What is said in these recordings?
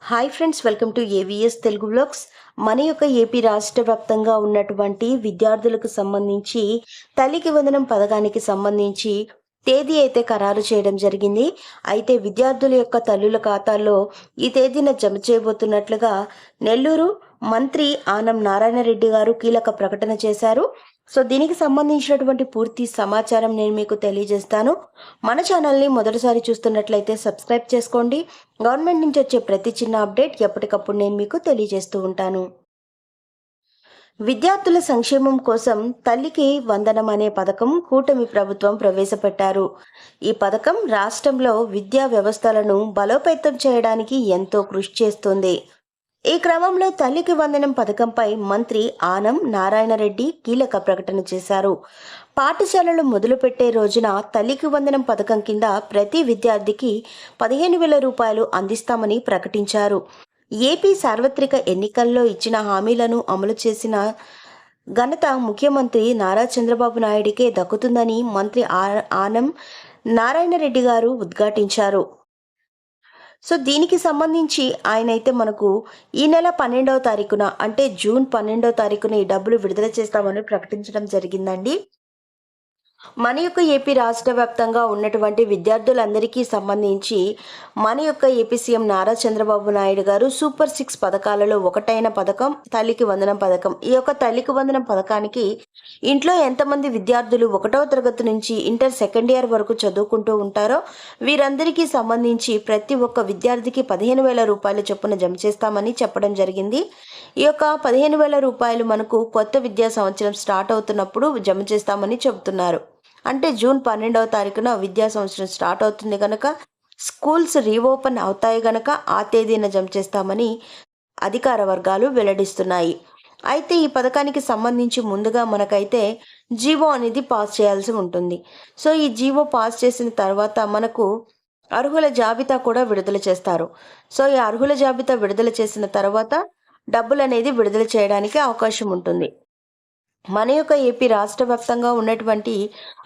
Hi friends, welcome to AVS Telugu vlogs. మన యొక్క AP రాష్ట్ర వ్యాప్తంగా ఉన్నటువంటి విద్యార్థులకు సంబంధించి తల్లికి వందనం పథకానికి సంబంధించి తేదీ అయితే ఖరారు చేయడం జరిగింది. అయితే విద్యార్థుల యొక్క తల్లుల ఖాతాల్లో ఈ తేదీన జమ చేయబోతున్నట్లుగా నెల్లూరు మంత్రి ఆనం నారాయణ రెడ్డి గారు కీలక ప్రకటన చేశారు. సో దీనికి సంబంధించినటువంటి పూర్తి సమాచారం నేను మీకు తెలియజేస్తాను. మన ఛానల్ని మొదటిసారి చూస్తున్నట్లయితే సబ్స్క్రైబ్ చేసుకోండి. గవర్నమెంట్ నుంచి వచ్చే ప్రతి చిన్న అప్డేట్ ఎప్పటికప్పుడు నేను మీకు తెలియజేస్తూ ఉంటాను. విద్యార్థుల సంక్షేమం కోసం తల్లికి వందనం అనే పథకం కూటమి ప్రభుత్వం ప్రవేశపెట్టారు. ఈ పథకం రాష్ట్రంలో విద్యా వ్యవస్థలను బలోపేతం చేయడానికి ఎంతో కృషి చేస్తుంది. ఈ క్రమంలో తల్లికి వందనం పథకంపై మంత్రి ఆనం నారాయణ రెడ్డి కీలక ప్రకటన చేశారు. పాఠశాలలు మొదలుపెట్టే రోజున తల్లికి వందనం పథకం కింద ప్రతి విద్యార్థికి 15,000 రూపాయలు అందిస్తామని ప్రకటించారు. ఏపీ సార్వత్రిక ఎన్నికల్లో ఇచ్చిన హామీలను అమలు చేసిన ఘనత ముఖ్యమంత్రి నారా చంద్రబాబు నాయుడికే దక్కుతుందని మంత్రి ఆనం నారాయణ రెడ్డి గారు ఉద్ఘాటించారు. సో దీనికి సంబంధించి ఆయన అయితే మనకు ఈ నెల 12వ తారీఖున అంటే జూన్ 12వ తారీఖున ఈ డబ్బులు విడుదల చేస్తామని ప్రకటించడం జరిగిందండి. మన యొక్క ఏపీ రాష్ట్ర వ్యాప్తంగా ఉన్నటువంటి విద్యార్థులందరికీ సంబంధించి మన యొక్క ఏపీ సీఎం నారా చంద్రబాబు నాయుడు గారు సూపర్ 6 పథకాలలో ఒకటైన పథకం తల్లికి వందనం పథకం. ఈ యొక్క తల్లికి వందనం పథకానికి ఇంట్లో ఎంతమంది విద్యార్థులు 1వ తరగతి నుంచి ఇంటర్ సెకండ్ ఇయర్ వరకు చదువుకుంటూ ఉంటారో వీరందరికీ సంబంధించి ప్రతి ఒక్క విద్యార్థికి 15,000 రూపాయల చొప్పున జమ చేస్తామని చెప్పడం జరిగింది. ఈ యొక్క 15,000 రూపాయలు మనకు కొత్త విద్యా సంవత్సరం స్టార్ట్ అవుతున్నప్పుడు జమ చేస్తామని చెబుతున్నారు. అంటే జూన్ 12వ తారీఖున విద్యా సంవత్సరం స్టార్ట్ అవుతుంది కనుక స్కూల్స్ రీఓపెన్ అవుతాయి గనక ఆ తేదీన జమ చేస్తామని అధికార వర్గాలు వెల్లడిస్తున్నాయి. అయితే ఈ పథకానికి సంబంధించి ముందుగా మనకైతే జీవో అనేది పాస్ చేయాల్సి ఉంటుంది. సో ఈ జీవో పాస్ చేసిన తర్వాత మనకు అర్హుల జాబితా కూడా విడుదల చేస్తారు. సో ఈ అర్హుల జాబితా విడుదల చేసిన తర్వాత డబ్బులు అనేది విడుదల చేయడానికి అవకాశం ఉంటుంది. మన యొక్క ఏపీ రాష్ట్ర వ్యాప్తంగా ఉన్నటువంటి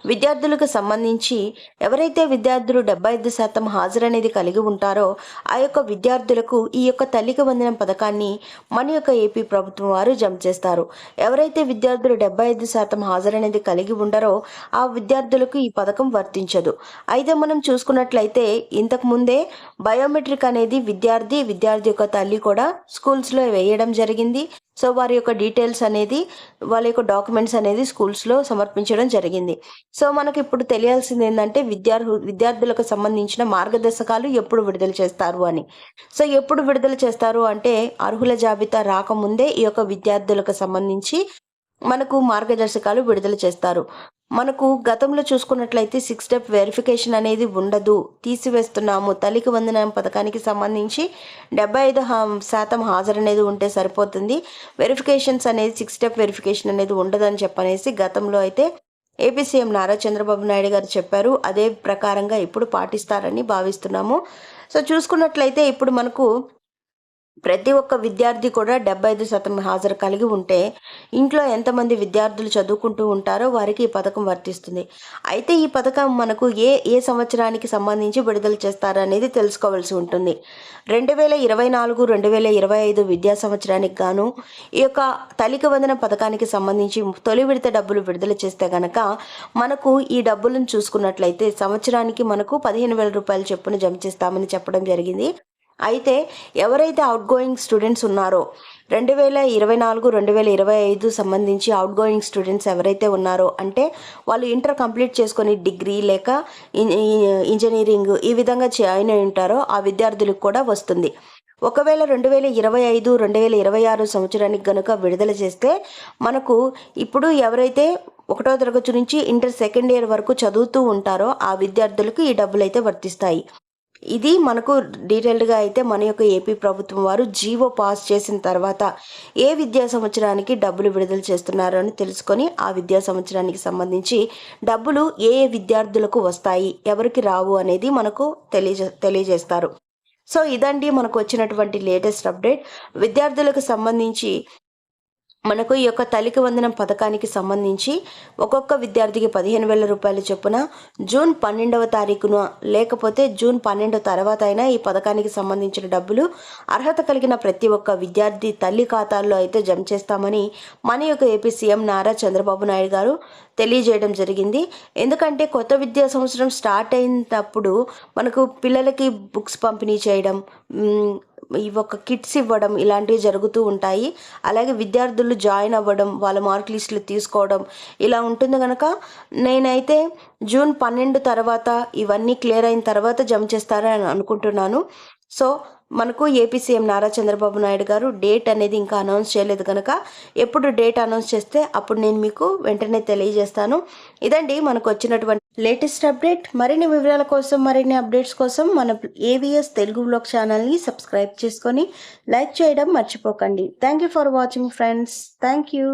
విద్యార్థులకు సంబంధించి ఎవరైతే విద్యార్థులు 75% హాజరు అనేది కలిగి ఉంటారో ఆ యొక్క విద్యార్థులకు ఈ యొక్క తల్లికి వందనం పథకాన్ని మన యొక్క ఏపీ ప్రభుత్వం వారు జమ చేస్తారు. ఎవరైతే విద్యార్థులు 75% హాజరు అనేది కలిగి ఉండరో ఆ విద్యార్థులకు ఈ పథకం వర్తించదు. అయితే మనం చూసుకున్నట్లయితే ఇంతకు ముందే బయోమెట్రిక్ అనేది విద్యార్థి యొక్క తల్లి కూడా స్కూల్స్లో వేయడం జరిగింది. సో వారి యొక్క డీటెయిల్స్ అనేది వాళ్ళ యొక్క డాక్యుమెంట్స్ అనేది స్కూల్స్లో సమర్పించడం జరిగింది. సో మనకి ఇప్పుడు తెలియాల్సింది ఏంటంటే విద్యార్థులకు సంబంధించిన మార్గదర్శకాలు ఎప్పుడు విడుదల చేస్తారు అని. సో ఎప్పుడు విడుదల చేస్తారు అంటే అర్హుల జాబితా రాకముందే ఈ యొక్క విద్యార్థులకు సంబంధించి మనకు మార్గదర్శకాలు విడుదల చేస్తారు. మనకు గతంలో చూసుకున్నట్లయితే 6 స్టెప్ వెరిఫికేషన్ అనేది ఉండదు, తీసివేస్తున్నాము. తల్లికి వందనం పథకానికి సంబంధించి 75% హాజరు అనేది ఉంటే సరిపోతుంది, వెరిఫికేషన్స్ అనేది 6 స్టెప్ వెరిఫికేషన్ అనేది ఉండదని చెప్పనేసి గతంలో అయితే ఏపీ సీఎం నారా చంద్రబాబు నాయుడు గారు చెప్పారు. అదే ప్రకారంగా ఇప్పుడు పాటిస్తారని భావిస్తున్నాము. సో చూసుకున్నట్లయితే ఇప్పుడు మనకు ప్రతి ఒక్క విద్యార్థి కూడా 75% హాజరు కలిగి ఉంటే ఇంట్లో ఎంతమంది విద్యార్థులు చదువుకుంటూ ఉంటారో వారికి ఈ పథకం వర్తిస్తుంది. అయితే ఈ పథకం మనకు ఏ సంవత్సరానికి సంబంధించి విడుదల చేస్తారు అనేది తెలుసుకోవాల్సి ఉంటుంది. 2024-2025 విద్యా సంవత్సరానికి గాను ఈ యొక్క తల్లికి వందనం పథకానికి సంబంధించి తొలి విడత డబ్బులు విడుదల చేస్తే గనక మనకు ఈ డబ్బులను చూసుకున్నట్లయితే సంవత్సరానికి మనకు 15,000 రూపాయలు చొప్పున జమ చేస్తామని చెప్పడం జరిగింది. అయితే ఎవరైతే అవుట్ గోయింగ్ స్టూడెంట్స్ ఉన్నారో 2024-2025 సంబంధించి అవుట్ గోయింగ్ స్టూడెంట్స్ ఎవరైతే ఉన్నారో అంటే వాళ్ళు ఇంటర్ కంప్లీట్ చేసుకొని డిగ్రీ లేక ఇంజనీరింగ్ ఈ విధంగా జాయిన్ అయి ఉంటారో ఆ విద్యార్థులకు కూడా వస్తుంది. ఒకవేళ 2025-2026 సంవత్సరానికి గనుక విడుదల చేస్తే మనకు ఇప్పుడు ఎవరైతే 1వ తరగతి నుంచి ఇంటర్ సెకండ్ ఇయర్ వరకు చదువుతూ ఉంటారో ఆ విద్యార్థులకు ఈ డబ్బులు అయితే వర్తిస్తాయి. ఇది మనకు డీటెయిల్డ్గా అయితే మన యొక్క ఏపీ ప్రభుత్వం వారు జీవో పాస్ చేసిన తర్వాత ఏ విద్యా సంవత్సరానికి డబ్బులు విడుదల చేస్తున్నారో అని తెలుసుకొని ఆ విద్యా సంవత్సరానికి సంబంధించి డబ్బులు ఏ విద్యార్థులకు వస్తాయి ఎవరికి రావు అనేది మనకు తెలియజేస్తారు. సో ఇదండి మనకు వచ్చినటువంటి లేటెస్ట్ అప్డేట్. విద్యార్థులకు సంబంధించి మనకు ఈ యొక్క తల్లికి వందనం పథకానికి సంబంధించి ఒక్కొక్క విద్యార్థికి 15,000 రూపాయల చొప్పున జూన్ 12వ తారీఖున లేకపోతే జూన్ 12 తర్వాత అయినా ఈ పథకానికి సంబంధించిన డబ్బులు అర్హత కలిగిన ప్రతి ఒక్క విద్యార్థి తల్లి ఖాతాల్లో అయితే జమ చేస్తామని మన యొక్క ఏపీ సీఎం నారా చంద్రబాబు నాయుడు గారు తెలియజేయడం జరిగింది. ఎందుకంటే కొత్త విద్యా సంవత్సరం స్టార్ట్ అయినప్పుడు మనకు పిల్లలకి బుక్స్ పంపిణీ చేయడం, ఈ ఒక కిట్స్ ఇవ్వడం ఇలాంటివి జరుగుతూ ఉంటాయి. అలాగే విద్యార్థులు జాయిన్ అవ్వడం, వాళ్ళ మార్క్ లిస్టులు తీసుకోవడం ఇలా ఉంటుంది కనుక నేనైతే జూన్ 12 తర్వాత ఇవన్నీ క్లియర్ అయిన తర్వాత జమ చేస్తారని అనుకుంటున్నాను. సో మనకు ఏపీ సీఎం నారా చంద్రబాబు నాయుడు గారు డేట్ అనేది ఇంకా అనౌన్స్ చేయలేదు కనుక ఎప్పుడు డేట్ అనౌన్స్ చేస్తే అప్పుడు నేను మీకు వెంటనే తెలియజేస్తాను. ఇదండి మనకు వచ్చినటువంటి లేటెస్ట్ అప్డేట్. మరిన్ని వివరాల కోసం, మరిన్ని అప్డేట్స్ కోసం మన ఏవిఎస్ తెలుగు బ్లాగ్ ఛానల్ని సబ్స్క్రైబ్ చేసుకొని లైక్ చేయడం మర్చిపోకండి. Thank you for watching friends. Thank you.